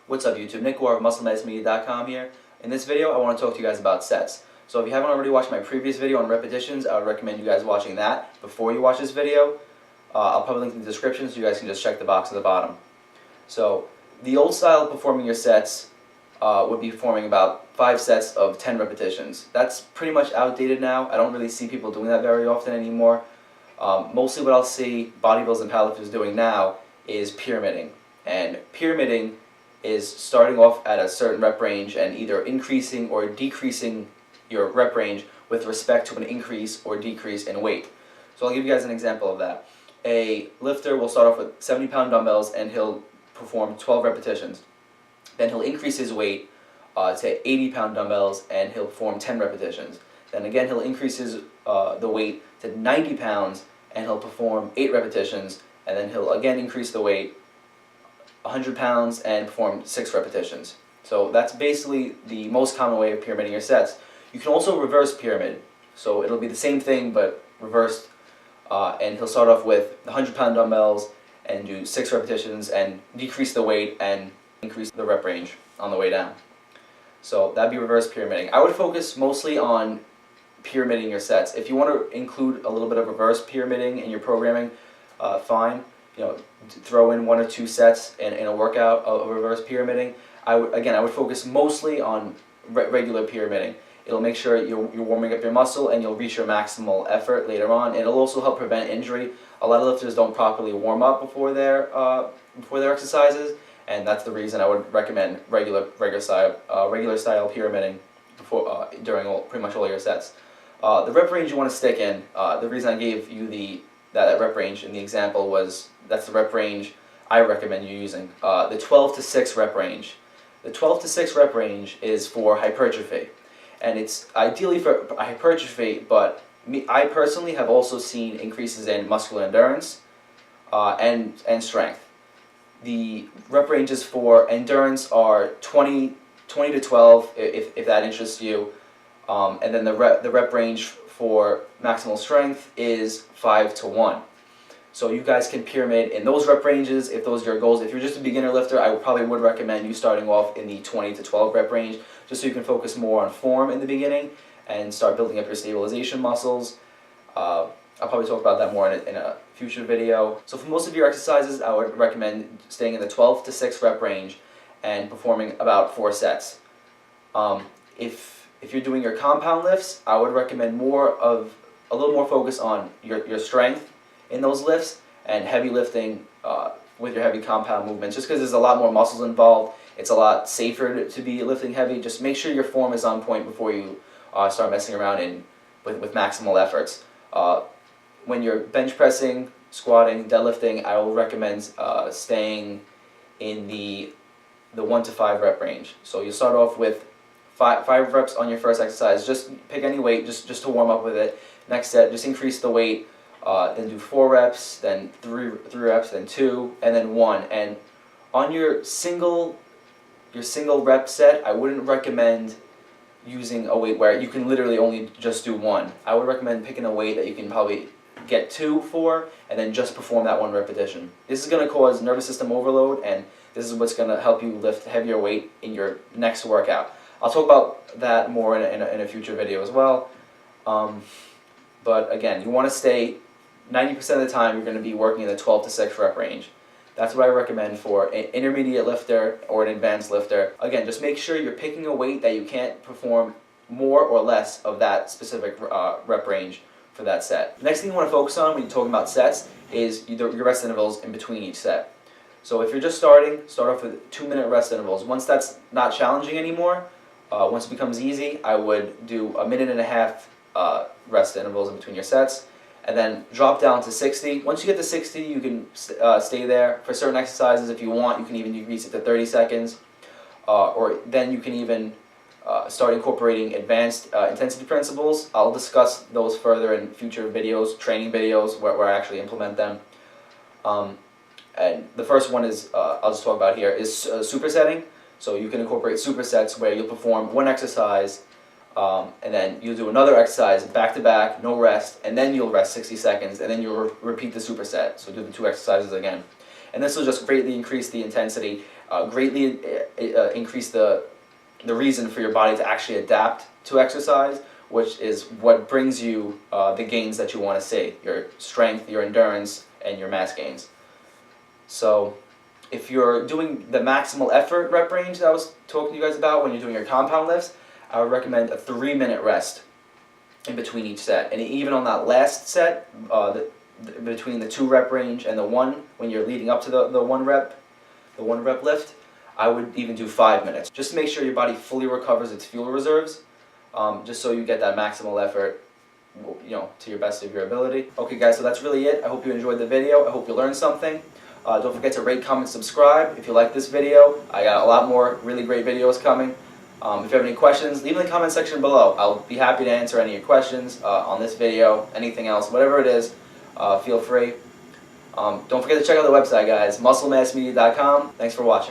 What's up YouTube, Nick War of MuscleMedicineMedia.com here. In this video I want to talk to you guys about sets. So if you haven't already watched my previous video on repetitions, I would recommend you guys watching that before you watch this video. I'll probably link in the description so you guys can just check the box at the bottom. So the old style of performing your sets would be performing about 5 sets of 10 repetitions. That's pretty much outdated now. I don't really see people doing that very often anymore. Mostly what I'll see bodybuilders and powerlifters doing now is pyramiding. And pyramiding is starting off at a certain rep range and either increasing or decreasing your rep range with respect to an increase or decrease in weight. So I'll give you guys an example of that. A lifter will start off with 70-pound dumbbells and he'll perform 12 repetitions. Then he'll increase his weight to 80-pound dumbbells and he'll perform 10 repetitions. Then again he'll increase his, the weight to 90 pounds and he'll perform 8 repetitions, and then he'll again increase the weight 100 pounds and perform 6 repetitions. So that's basically the most common way of pyramiding your sets. You can also reverse pyramid. So it'll be the same thing but reversed, and he'll start off with 100-pound dumbbells and do 6 repetitions and decrease the weight and increase the rep range on the way down. So that'd be reverse pyramiding. I would focus mostly on pyramiding your sets. If you want to include a little bit of reverse pyramiding in your programming, fine. You know, throw in 1 or 2 sets in a workout of reverse pyramiding. I would focus mostly on regular pyramiding. It'll make sure you're warming up your muscle and you'll reach your maximal effort later on. And it'll also help prevent injury. A lot of lifters don't properly warm up before their exercises, and that's the reason I would recommend regular style pyramiding during pretty much all your sets. The rep range you want to stick in. The reason I gave you that rep range in the example was that's the rep range I recommend you using. The 12 to 6 rep range. The 12 to 6 rep range is for hypertrophy, and it's ideally for hypertrophy, but I personally have also seen increases in muscular endurance and strength. The rep ranges for endurance are 20 to 12 if that interests you, and then the rep range for maximal strength is 5 to 1. So you guys can pyramid in those rep ranges if those are your goals. If you're just a beginner lifter, I probably would recommend you starting off in the 20 to 12 rep range, just so you can focus more on form in the beginning and start building up your stabilization muscles. I'll probably talk about that more in a future video. So for most of your exercises, I would recommend staying in the 12 to 6 rep range and performing about 4 sets. If you're doing your compound lifts, I would recommend a little more focus on your strength in those lifts and heavy lifting with your heavy compound movements. Just because there's a lot more muscles involved, it's a lot safer to be lifting heavy. Just make sure your form is on point before you start messing around with maximal efforts. When you're bench pressing, squatting, deadlifting, I will recommend staying in the 1 to 5 rep range. So you start off with 5 reps on your first exercise. Just pick any weight just to warm up with it. Next set, just increase the weight. Then do 4 reps, then 3 reps, then 2, and then 1. And on your single rep set, I wouldn't recommend using a weight where you can literally only just do 1. I would recommend picking a weight that you can probably get 2 for, and then just perform that 1 repetition. This is going to cause nervous system overload, and this is what's going to help you lift heavier weight in your next workout. I'll talk about that more in a future video as well. But again, you want to stay 90% of the time you're going to be working in the 12 to 6 rep range. That's what I recommend for an intermediate lifter or an advanced lifter. Again, just make sure you're picking a weight that you can't perform more or less of that specific rep range for that set. The next thing you want to focus on when you're talking about sets is your rest intervals in between each set. So if you're just start off with 2-minute rest intervals. Once that's not challenging anymore, once it becomes easy, I would do 1.5 minute rest intervals in between your sets, and then drop down to 60. Once you get to 60, you can stay there. For certain exercises, if you want, you can even decrease it to 30 seconds. Or then you can even start incorporating advanced intensity principles. I'll discuss those further in future videos, training videos, where I actually implement them. And the first one is, I'll just talk about here, is supersetting. So you can incorporate supersets where you'll perform 1 exercise, and then you'll do another exercise back to back, no rest, and then you'll rest 60 seconds, and then you'll repeat the superset. So do the 2 exercises again. And this will just greatly increase the intensity greatly increase the reason for your body to actually adapt to exercise, which is what brings you the gains that you want to see, your strength, your endurance, and your mass gains. So if you're doing the maximal effort rep range that I was talking to you guys about when you're doing your compound lifts, I would recommend a 3-minute rest in between each set. And even on that last set, between the 2 rep range and the 1, when you're leading up to the 1 rep lift, I would even do 5 minutes. Just to make sure your body fully recovers its fuel reserves, just so you get that maximal effort, to your best of your ability. Okay guys, so that's really it. I hope you enjoyed the video. I hope you learned something. Don't forget to rate, comment, subscribe if you like this video. I got a lot more really great videos coming. If you have any questions, leave in the comment section below. I'll be happy to answer any of your questions on this video, anything else, whatever it is, feel free. Don't forget to check out the website, guys, musclemassmedia.com. Thanks for watching.